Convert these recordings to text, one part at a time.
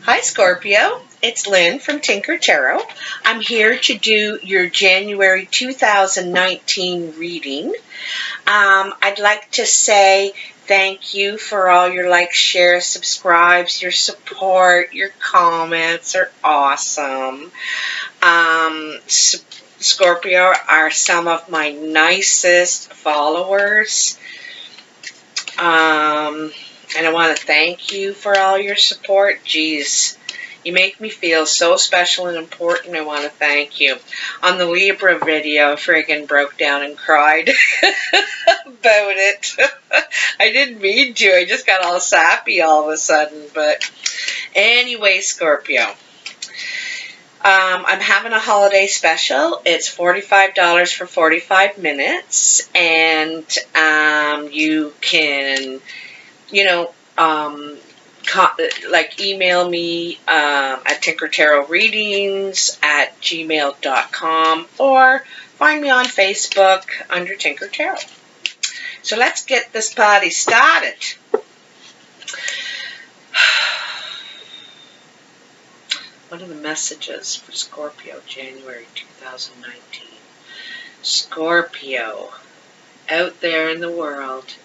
Hi Scorpio, it's Lynn from Tinker Tarot. I'm here to do your January 2019 reading. I'd like to say thank you for all your likes, shares, subscribes, your support, your comments are awesome. Scorpio are some of my nicest followers. And I want to thank you for all your support. Geez, you make me feel so special and important. I want to thank you. On the Libra video, I friggin' broke down and cried about it. I didn't mean to. I just got all sappy all of a sudden. But anyway, Scorpio. I'm having a holiday special. It's $45 for 45 minutes. And you can... email me at tinkertarotreadings@gmail.com or find me on Facebook under Tinker Tarot. So let's get this party started. What are the messages for Scorpio, January 2019? Scorpio, out there in the world,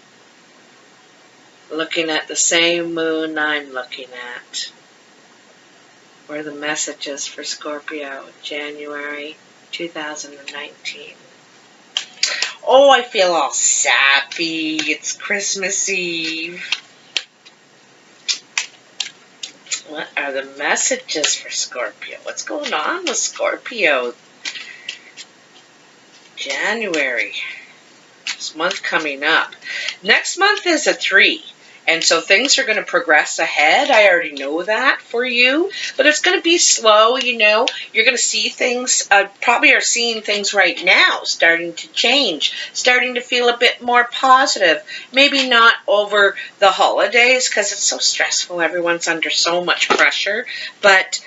looking at the same moon I'm looking at. What are the messages for Scorpio, January 2019? Oh, I feel all sappy. It's Christmas Eve. What are the messages for Scorpio? What's going on with Scorpio? January. This month coming up. Next month is a 3. And so things are going to progress ahead. I already know that for you. But it's going to be slow, you know. You're going to see things, probably are seeing things right now starting to change, starting to feel a bit more positive. Maybe not over the holidays because it's so stressful. Everyone's under so much pressure. But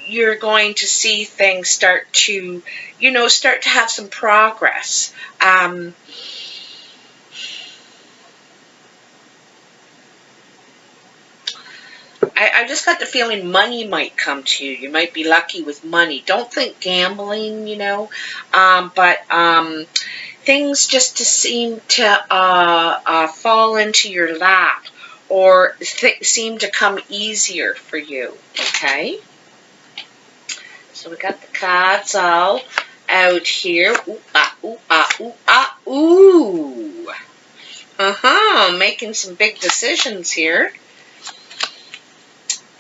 you're going to see things start to have some progress. I just got the feeling money might come to you. You might be lucky with money. Don't think gambling, but things just to seem to fall into your lap or seem to come easier for you, okay? So we got the cards all out here. Ooh, ah, ooh, ah, ooh, ah, ooh. Making some big decisions here.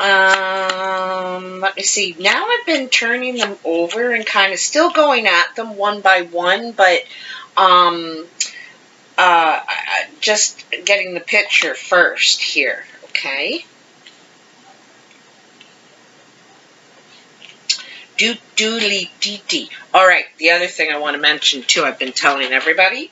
Let me see. Now I've been turning them over and kind of still going at them one by one, but just getting the picture first here, okay? Doodly dee. All right, the other thing I want to mention too, I've been telling everybody,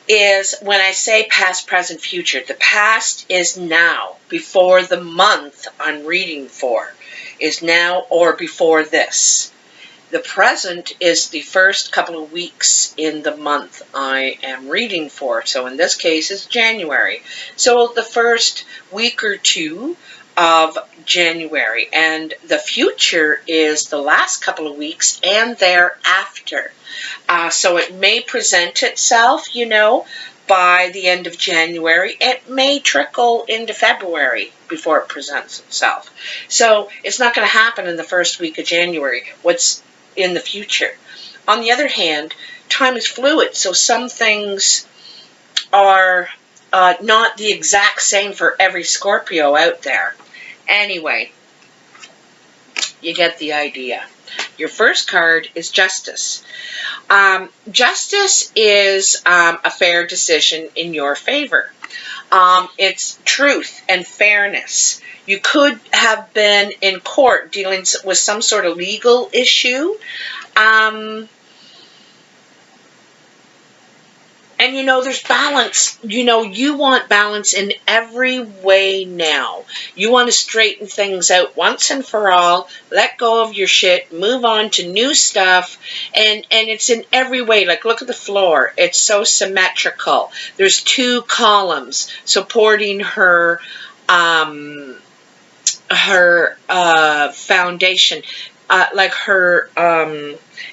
is when I say past, present, future, the past is now, before the month I'm reading for, is now or before this. The present is the first couple of weeks in the month I am reading for. So in this case, it's January. So the first week or two of January, and the future is the last couple of weeks and thereafter. So it may present itself, by the end of January. It may trickle into February before it presents itself. So it's not going to happen in the first week of January. What's in the future? On the other hand, time is fluid, so some things are not the exact same for every Scorpio out there. Anyway, you get the idea. Your first card is Justice. Justice is a fair decision in your favor. It's truth and fairness. You could have been in court dealing with some sort of legal issue. And there's balance. You want balance in every way now. You want to straighten things out once and for all, let go of your shit, move on to new stuff, and it's in every way. Like, look at the floor. It's so symmetrical. There's 2 columns supporting her foundation, like her,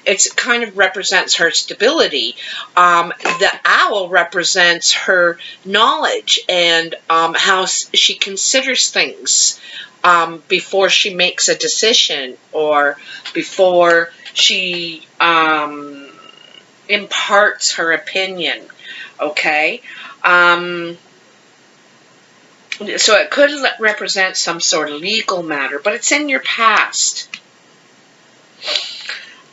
it kind of represents her stability. The owl represents her knowledge and how she considers things before she makes a decision or before she imparts her opinion. Okay. So it could represent some sort of legal matter, but it's in your past.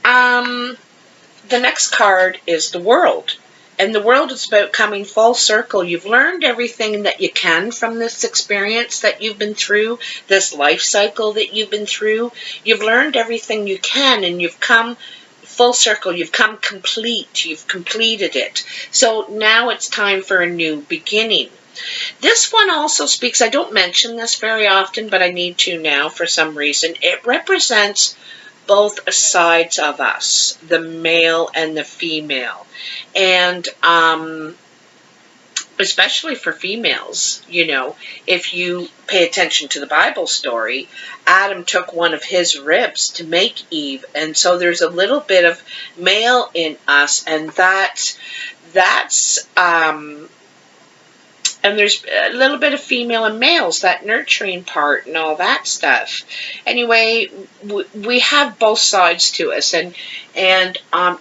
The next card is the World. And the World is about coming full circle. You've learned everything that you can from this experience that you've been through, this life cycle that you've been through. You've learned everything you can, and you've come full circle. You've come complete. You've completed it. So now it's time for a new beginning. This one also speaks, I don't mention this very often, but I need to now for some reason. It represents both sides of us, the male and the female. And especially for females, you know, if you pay attention to the Bible story, Adam took one of his ribs to make Eve. And so there's a little bit of male in us, and that's and there's a little bit of female and males, that nurturing part and all that stuff. Anyway, we have both sides to us, and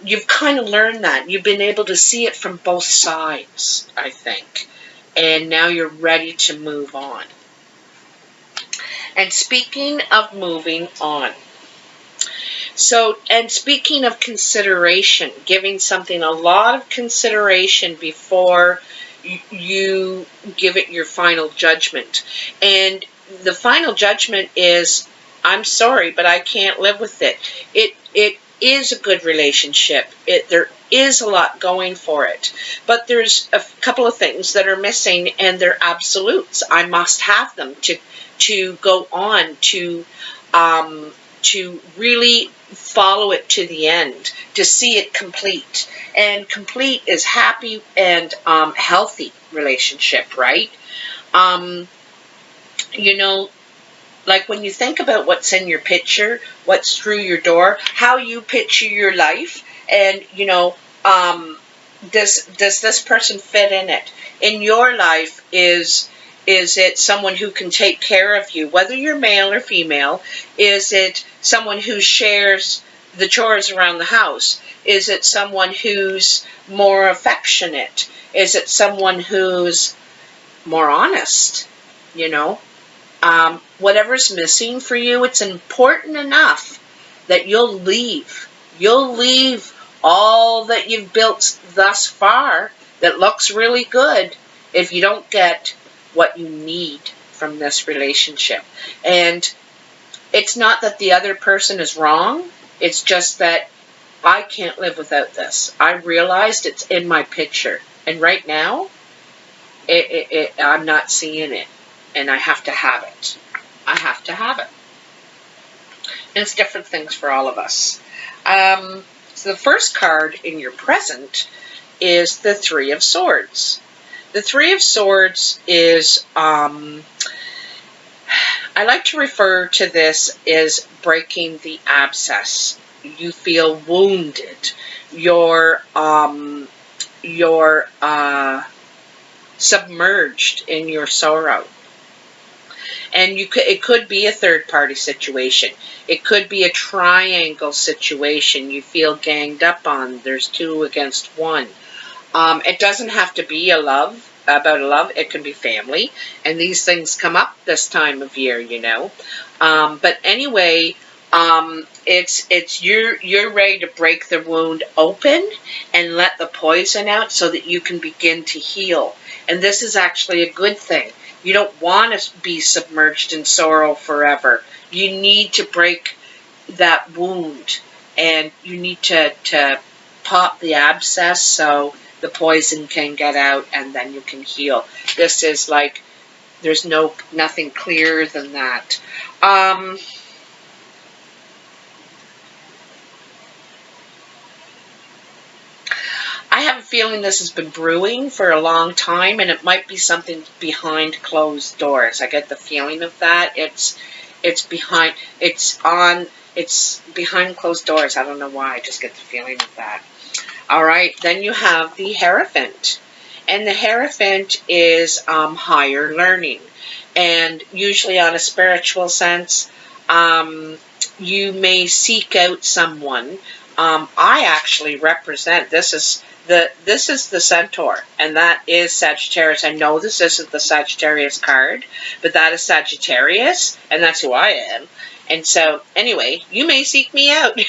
you've kind of learned that. You've been able to see it from both sides, I think. And now you're ready to move on. And speaking of moving on, so, and speaking of consideration, giving something a lot of consideration before you give it your final judgment. And the final judgment is, I'm sorry, but I can't live with it. It is a good relationship. There is a lot going for it. But there's a couple of things that are missing, and they're absolutes. I must have them to go on, to really follow it to the end, to see it complete. And complete is happy and healthy relationship, right? You know, like when you think about what's in your picture, what's through your door, how you picture your life, and, you know, does this person fit in it? In your life, is it someone who can take care of you, whether you're male or female? Is it someone who shares the chores around the house? Is it someone who's more affectionate? Is it someone who's more honest? You know, whatever's missing for you, it's important enough that you'll leave. You'll leave all that you've built thus far that looks really good if you don't get what you need from this relationship. And it's not that the other person is wrong. It's just that I can't live without this. I realized it's in my picture. And right now, I'm not seeing it. And I have to have it. I have to have it. And it's different things for all of us. So the first card in your present is the Three of Swords. The Three of Swords is, I like to refer to this as breaking the abscess. You feel wounded. You're submerged in your sorrow. And it could be a third-party situation. It could be a triangle situation. You feel ganged up on. There's two against one. It doesn't have to be about a love. It can be family. And these things come up this time of year, you know. But anyway, you're ready to break the wound open and let the poison out so that you can begin to heal. And this is actually a good thing. You don't want to be submerged in sorrow forever. You need to break that wound, and you need to pop the abscess so the poison can get out, and then you can heal. This is like, there's nothing clearer than that. I have a feeling this has been brewing for a long time, and it might be something behind closed doors. I get the feeling of that. It's it's behind closed doors. I don't know why, I just get the feeling of that. All right, then you have the Hierophant. And the Hierophant is higher learning. And usually on a spiritual sense, you may seek out someone. I actually represent, this is the Centaur, and that is Sagittarius. I know this isn't the Sagittarius card, but that is Sagittarius, and that's who I am. And so, anyway, you may seek me out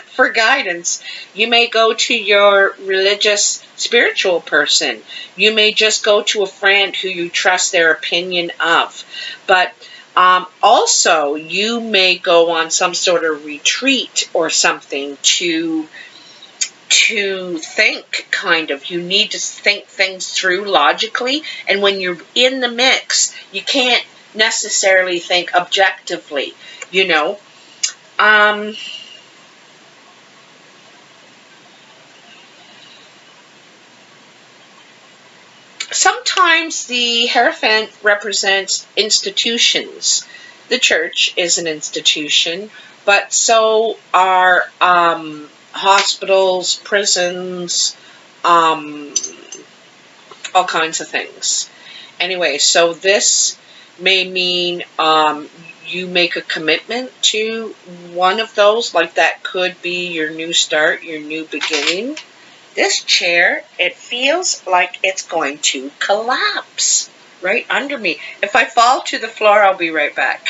for guidance. You may go to your religious, spiritual person. You may just go to a friend who you trust their opinion of. But also, you may go on some sort of retreat or something to think, kind of. You need to think things through logically. And when you're in the mix, you can't necessarily think objectively, you know. Sometimes the Hierophant represents institutions. The church is an institution, but so are hospitals, prisons, all kinds of things. Anyway, so this may mean you make a commitment to one of those, like that could be your new start, your new beginning. This chair, it feels like it's going to collapse right under me. If I fall to the floor, I'll be right back.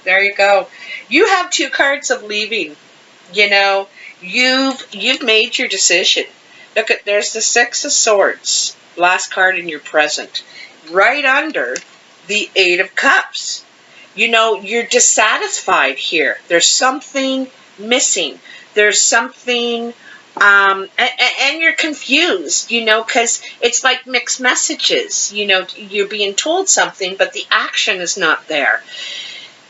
There you go. You have 2 cards of leaving. You know, you've made your decision. Look at, there's the 6 of Swords, last card in your present, right under the 8 of Cups. You know, you're dissatisfied here. There's something missing. There's something, and you're confused, you know, because it's like mixed messages. You know, you're being told something, but the action is not there.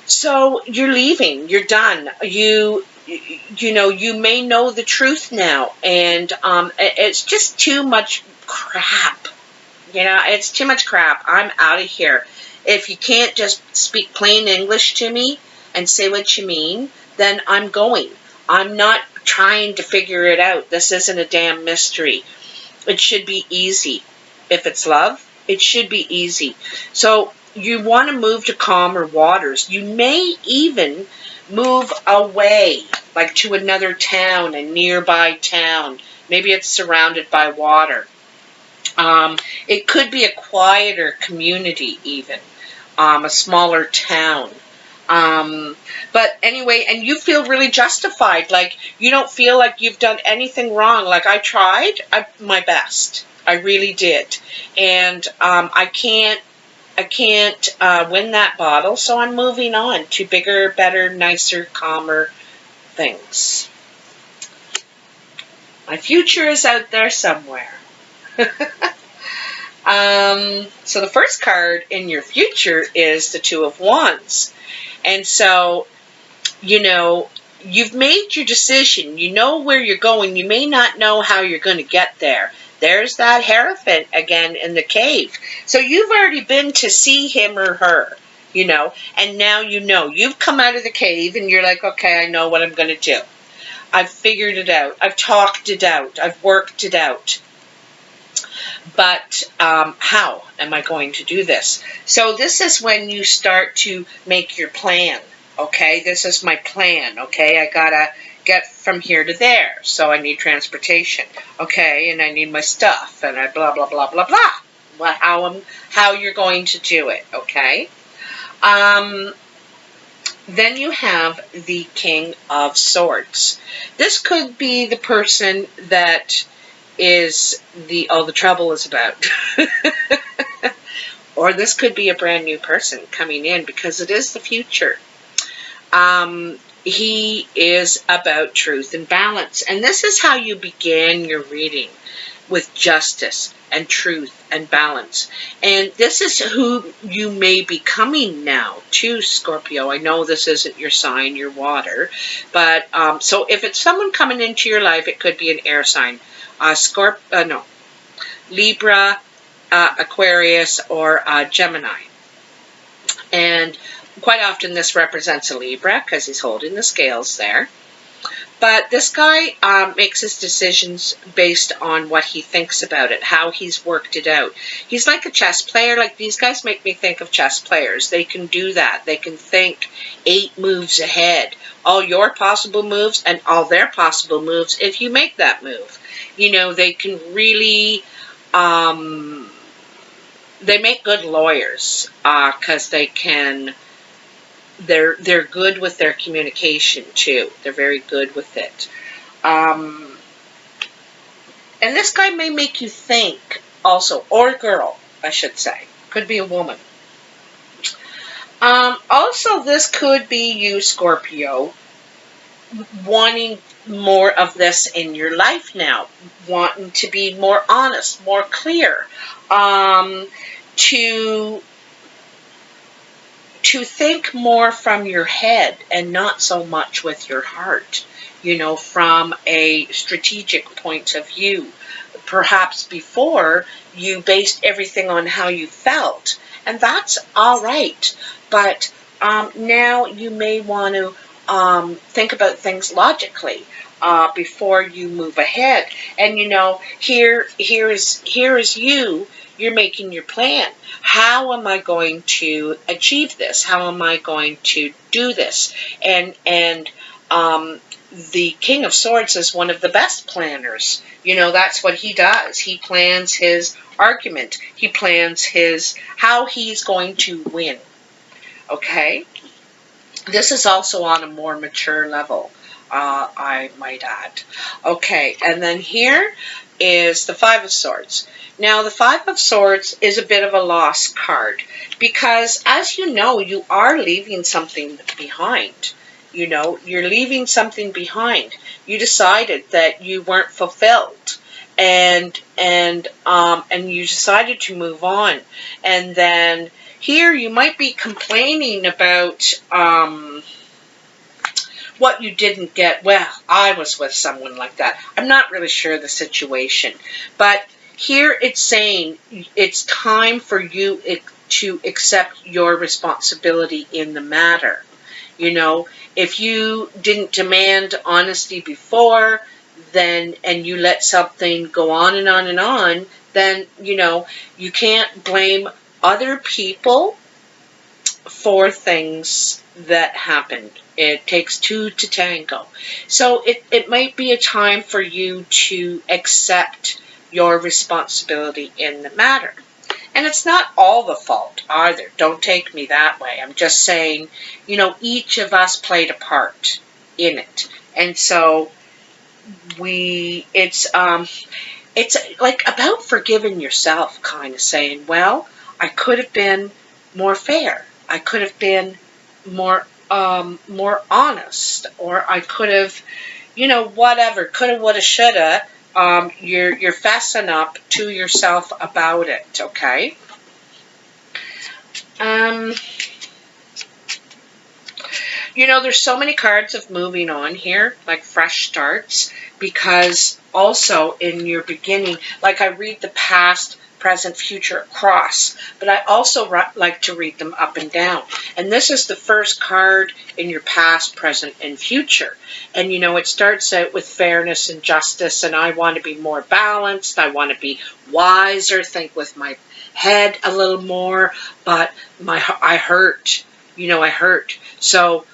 So you're leaving. You're done. You know, you may know the truth now, and it's just too much crap. You know, it's too much crap. I'm out of here. If you can't just speak plain English to me and say what you mean, then I'm going. I'm not trying to figure it out. This isn't a damn mystery. It should be easy. If it's love, it should be easy. So you want to move to calmer waters. You may even move away, like to another town, a nearby town. Maybe it's surrounded by water. It could be a quieter community even, a smaller town. But anyway, and you feel really justified, like you don't feel like you've done anything wrong. Like, I tried my best. I really did. And I can't win that battle, so I'm moving on to bigger, better, nicer, calmer things. My future is out there somewhere. So the first card in your future is the 2 of Wands. And so, you know, you've made your decision. You know where you're going. You may not know how you're going to get there. There's that Hierophant again in the cave. So you've already been to see him or her, you know, and now you know. You've come out of the cave and you're like, okay, I know what I'm going to do. I've figured it out. I've talked it out. I've worked it out. But how am I going to do this? So this is when you start to make your plan. Okay, this is my plan. Okay, I gotta get from here to there. So I need transportation. Okay, and I need my stuff, and I blah blah blah blah blah. Well, how you're going to do it? Okay. Then you have the King of Swords. This could be the person that is all the trouble is about. Or this could be a brand new person coming in, because it is the future. He is about truth and balance. And this is how you begin your reading, with justice and truth and balance. And this is who you may be coming now to, Scorpio. I know this isn't your sign, your water. But so if it's someone coming into your life, it could be an air sign. Libra, Aquarius, or Gemini. And quite often this represents a Libra because he's holding the scales there. But this guy makes his decisions based on what he thinks about it, how he's worked it out. He's like a chess player. Like, these guys make me think of chess players. They can do that. They can think 8 moves ahead. All your possible moves and all their possible moves if you make that move. You know, they can really... they make good lawyers because they can... They're good with their communication too. They're very good with it. And this guy may make you think also, or a girl, I should say. Could be a woman. Also, this could be you, Scorpio, wanting more of this in your life now. Wanting to be more honest, more clear. To think more from your head and not so much with your heart, you know, from a strategic point of view. Perhaps before you based everything on how you felt, and that's all right. But now you may want to think about things logically before you move ahead. And you know, here is you. You're making your plan. How am I going to achieve this? How am I going to do this? And the King of Swords is one of the best planners. You know, that's what he does. He plans his argument. He plans how he's going to win. Okay? This is also on a more mature level, I might add. Okay, and then here is the Five of Swords. Now, the Five of Swords is a bit of a lost card because, as you know, you are leaving something behind. You know, you're leaving something behind. You decided that you weren't fulfilled, and you decided to move on. And then here you might be complaining about what you didn't get. Well, I was with someone like that. I'm not really sure the situation, but here it's saying it's time for you to accept your responsibility in the matter. You know, if you didn't demand honesty before, then, and you let something go on and on and on, then, you know, you can't blame other people for things that happened. It takes 2 to tango. So it might be a time for you to accept your responsibility in the matter. And it's not all the fault either. Don't take me that way. I'm just saying, you know, each of us played a part in it. And so it's like about forgiving yourself, kind of saying, well, I could have been more fair. I could have been more honest, or I could have, you know, whatever, coulda, woulda, shoulda. You're fessing up to yourself about it, okay? You know, there's so many cards of moving on here, like fresh starts, because also in your beginning, like I read the past, present, future across, but I also like to read them up and down. And this is the first card in your past, present, and future. And, you know, it starts out with fairness and justice, and I want to be more balanced. I want to be wiser, think with my head a little more, but I hurt. You know, I hurt. So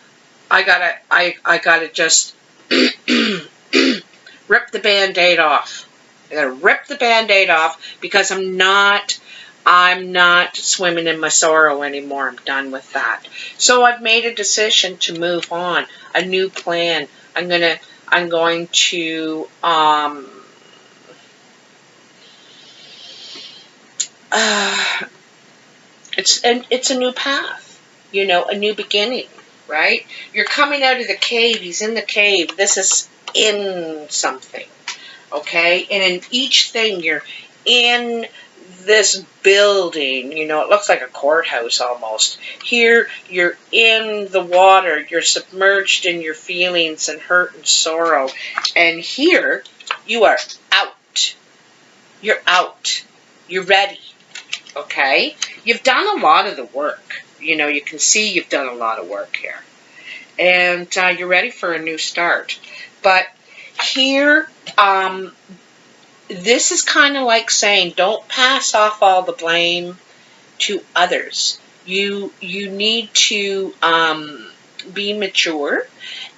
I gotta just rip the Band-Aid off. I gotta rip the Band-Aid off because I'm not swimming in my sorrow anymore. I'm done with that. So I've made a decision to move on. A new plan. I'm going to it's a new path. You know, a new beginning, right? You're coming out of the cave. He's in the cave. This is in something. Okay, and in each thing you're in this building, you know, it looks like a courthouse almost. Here you're in the water, you're submerged in your feelings and hurt and sorrow. And here you are out. You're out. You're ready. Okay? You've done a lot of the work. You know, you can see you've done a lot of work here. And you're ready for a new start. But here, this is kind of like saying, don't pass off all the blame to others. You need to be mature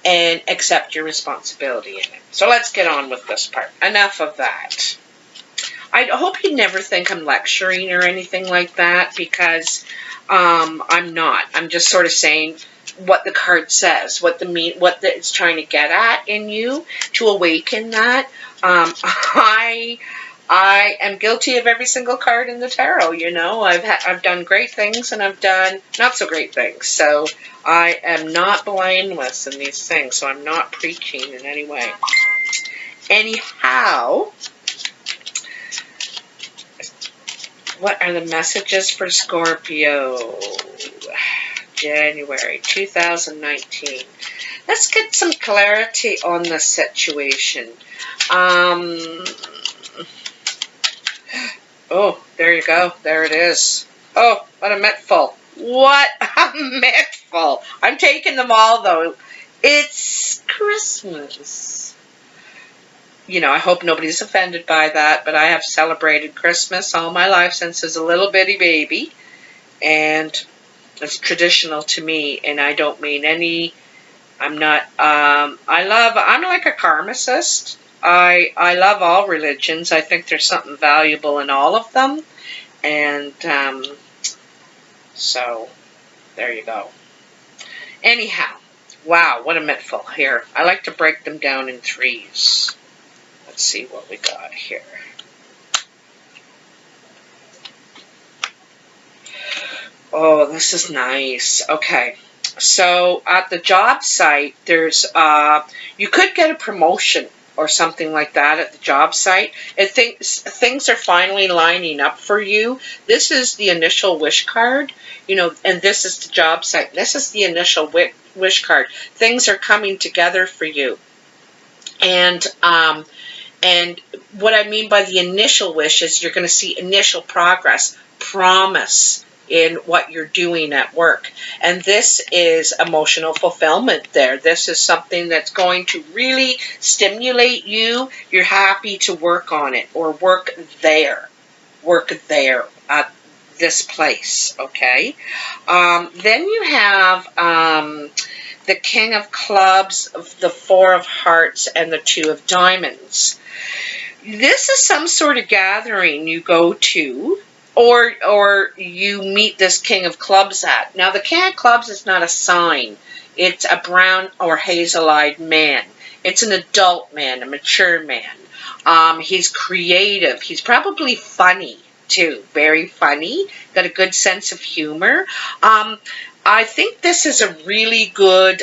and accept your responsibility in it. So let's get on with this part. Enough of that. I hope you never think I'm lecturing or anything like that, because I'm not. I'm just sort of saying what the card says, what it's trying to get at in you to awaken that. I am guilty of every single card in the tarot. You know, I've done great things and I've done not so great things. So I am not blameless in these things. So I'm not preaching in any way. Anyhow, what are the messages for Scorpio? January 2019. Let's get some clarity on the situation. Oh, there you go. There it is. Oh, what a mittful. What a mittful. I'm taking them all, though. It's Christmas. You know, I hope nobody's offended by that, but I have celebrated Christmas all my life since I was a little bitty baby. And it's traditional to me, and I don't mean any, I'm not, I'm like a karmicist. I love all religions. I think there's something valuable in all of them. And so there you go. Anyhow, wow, what a mittful here. I like to break them down in threes. Let's see what we got here. Oh, this is nice. Okay. So at the job site, there's you could get a promotion or something like that at the job site. And things are finally lining up for you. This is the initial wish card, you know, and this is the job site. This is the initial wish card. Things are coming together for you. And what I mean by the initial wish is you're going to see initial progress, promise in what you're doing at work. And this is emotional fulfillment there. This is something that's going to really stimulate you. You're happy to work on it or work there at this place, okay? Then you have the King of Clubs, the Four of Hearts, and the Two of Diamonds. This is some sort of gathering you go to, or you meet this King of Clubs at. Now, the King of Clubs is not a sign. It's a brown or hazel-eyed man. It's an adult man, a mature man. He's creative. He's probably funny, too. Very funny. Got a good sense of humor. I think this is a really good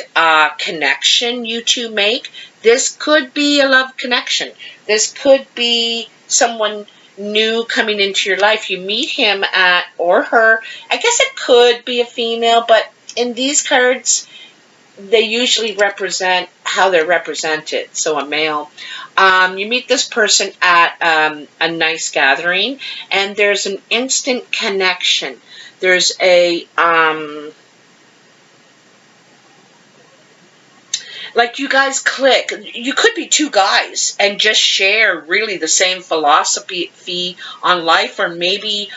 connection you two make. This could be a love connection. This could be someone new coming into your life. You meet him at, or her, I guess it could be a female, but in these cards, they usually represent how they're represented, so a male. You meet this person at a nice gathering, and there's an instant connection. There's a like you guys click. You could be two guys and just share really the same philosophy on life, or maybe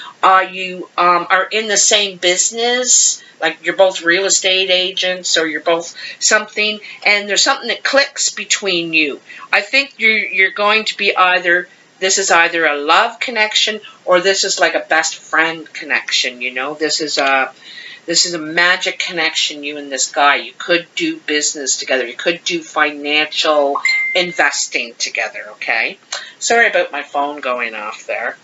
you are in the same business, like you're both real estate agents or you're both something, and there's something that clicks between you. I think you're going to be this is either a love connection or this is like a best friend connection, you know. This is a magic connection, you and this guy. You could do business together. You could do financial investing together, okay? Sorry about my phone going off there.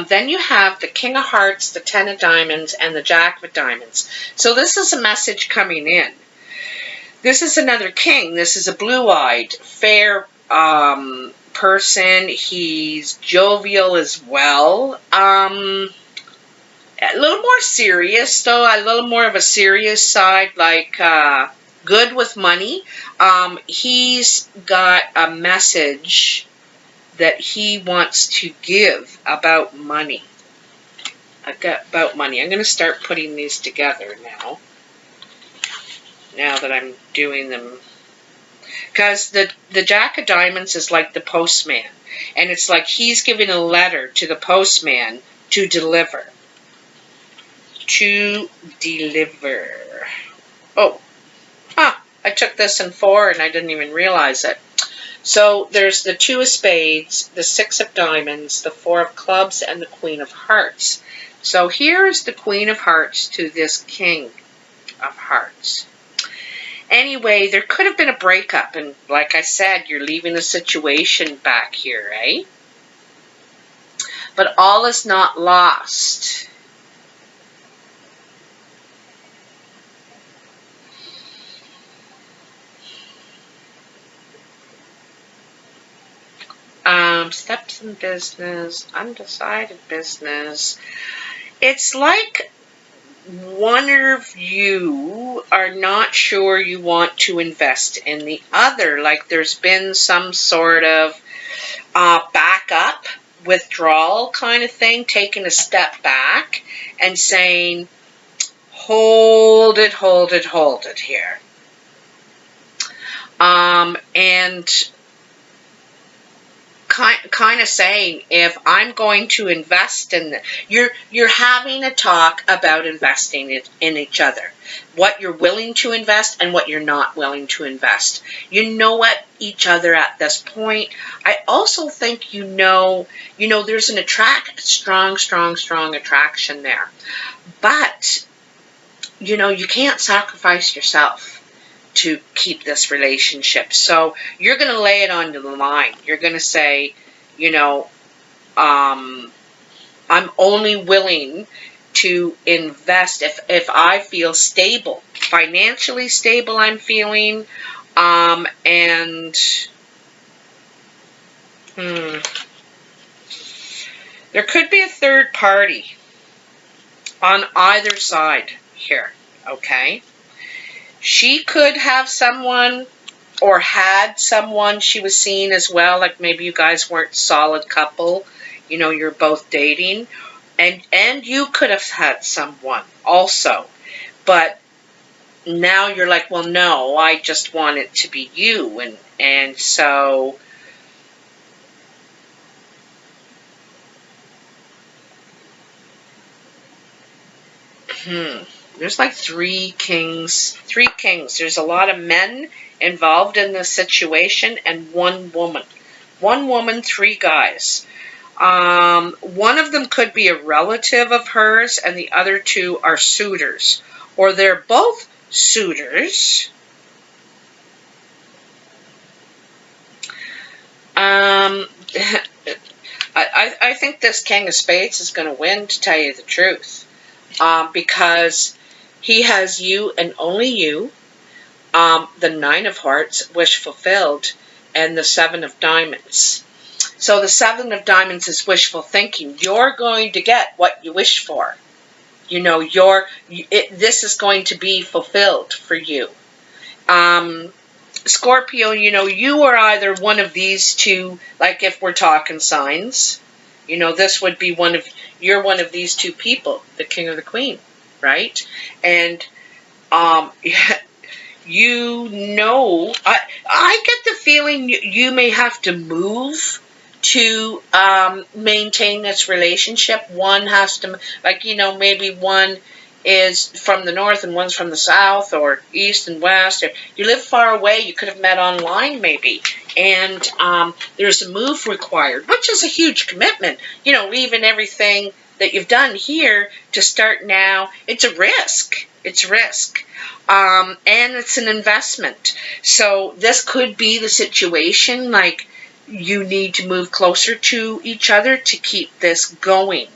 Then you have the King of Hearts, the Ten of Diamonds, and the Jack of Diamonds. So this is a message coming in. This is another king. This is a blue-eyed, fair person. He's jovial as well. A little more serious, though. A little more of a serious side, like good with money. He's got a message that he wants to give about money. About money. I'm going to start putting these together now. Now that I'm doing them. Because the Jack of Diamonds is like the postman. And it's like he's giving a letter to the postman to deliver. To deliver. Oh. I took this in 4 and I didn't even realize it. So there's the 2 of Spades, the 6 of Diamonds, the 4 of Clubs, and the Queen of Hearts. So here is the Queen of Hearts to this King of Hearts. Anyway, there could have been a breakup, and like I said, you're leaving a situation back here, eh? But all is not lost. Steps in business, undecided business. It's like one of you are not sure you want to invest in the other. Like there's been some sort of backup, withdrawal kind of thing, taking a step back and saying, hold it here. And kind of saying, if I'm going to invest in you're having a talk about investing in each other, what you're willing to invest and what you're not willing to invest. You know what each other at this point. I also think you know there's an strong attraction there, but you can't sacrifice yourself to keep this relationship. So you're going to lay it on the line. You're going to say, I'm only willing to invest if I feel stable, financially stable. I'm feeling, and there could be a third party on either side here. Okay. She could have someone or had someone she was seeing as well, like maybe you guys weren't solid couple, you're both dating, and you could have had someone also, but now you're like, well, no, I just want it to be you, and so there's like 3 kings. There's a lot of men involved in this situation and 1 woman. 1 woman, 3 guys. One of them could be a relative of hers and the other 2 are suitors. Or they're both suitors. I think this King of Spades is going to win, to tell you the truth. Because he has you and only you, the 9 of Hearts, wish fulfilled, and the 7 of Diamonds. So the 7 of Diamonds is wishful thinking. You're going to get what you wish for. This is going to be fulfilled for you. Scorpio, you are either one of these 2, like if we're talking signs, this would be you're one of these 2 people, the King or the Queen, right? And, I get the feeling you may have to move to maintain this relationship. One has to, maybe one is from the north and one's from the south, or east and west. Or you live far away, you could have met online maybe. And there's a move required, which is a huge commitment. Leaving everything that you've done here to start now, it's a risk. And it's an investment. So this could be the situation, like you need to move closer to each other to keep this going.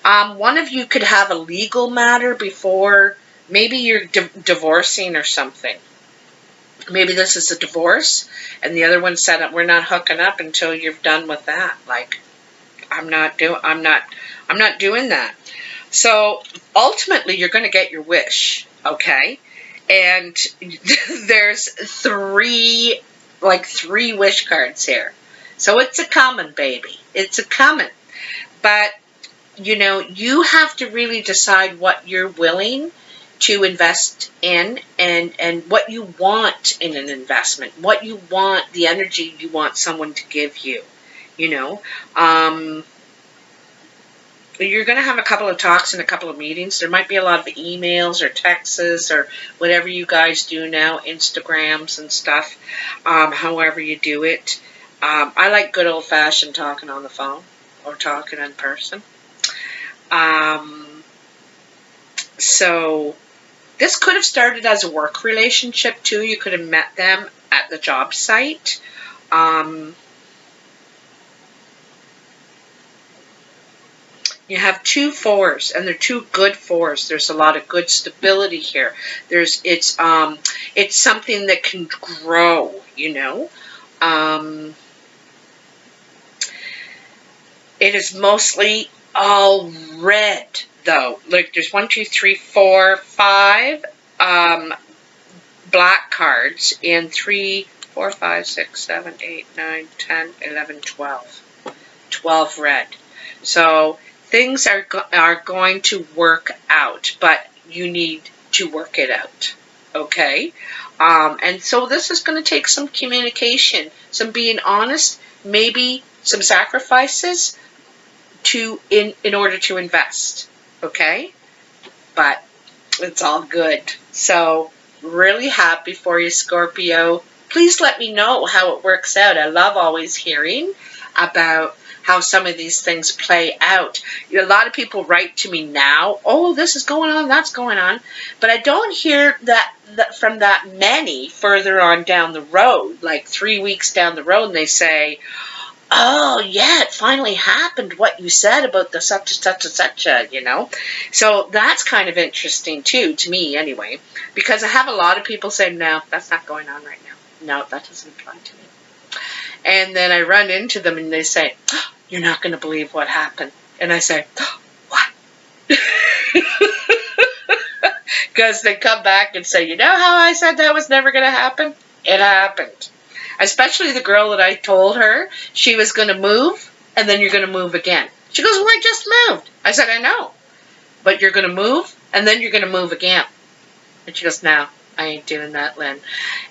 One of you could have a legal matter before, maybe you're divorcing or something. Maybe this is a divorce, and the other one said, we're not hooking up until you're done with that. Like, I'm not doing that. So ultimately, you're going to get your wish, okay? And there's three wish cards here. So it's a coming, baby. It's a coming. But, you know, you have to really decide what you're willing to invest in, and what you want in an investment, what you want, the energy you want someone to give you, you know. You're going to have a couple of talks and a couple of meetings. There might be a lot of emails or texts or whatever you guys do now, Instagrams and stuff, however you do it. I like good old-fashioned talking on the phone or talking in person. So this could have started as a work relationship too. You could have met them at the job site. You have 2 4s, and they're 2 good 4s. There's a lot of good stability here. It's something that can grow, you know. It is mostly all red, though. Like there's 1, 2, 3, 4, 5 black cards, and 3, 4, 5, 6, 7, 8, 9, 10, 11, 12. 12 red. So things are going to work out, but you need to work it out, okay? And so this is going to take some communication, some being honest, maybe some sacrifices in order to invest, okay? But it's all good. So really happy for you, Scorpio. Please let me know how it works out. I love always hearing about how some of these things play out. A lot of people write to me now, oh, this is going on, that's going on. But I don't hear that from that many further on down the road, like 3 weeks down the road, and they say, oh, yeah, it finally happened, what you said about the such and such and such, you know. So that's kind of interesting, too, to me anyway, because I have a lot of people say, no, that's not going on right now. No, that doesn't apply to me. And then I run into them and they say, oh, you're not going to believe what happened. And I say, oh, what? Because they come back and say, you know how I said that was never going to happen? It happened. Especially the girl that I told her she was going to move, and then you're going to move again. She goes, well, I just moved. I said, I know. But you're going to move, and then you're going to move again. And she goes, no, I ain't doing that, Lynn.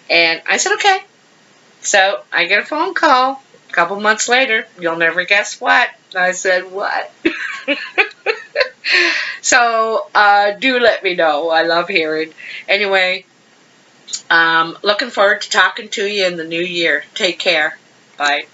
And I said, okay. So I get a phone call a couple months later. You'll never guess what. I said, what? So do let me know. I love hearing. Anyway, looking forward to talking to you in the new year. Take care. Bye.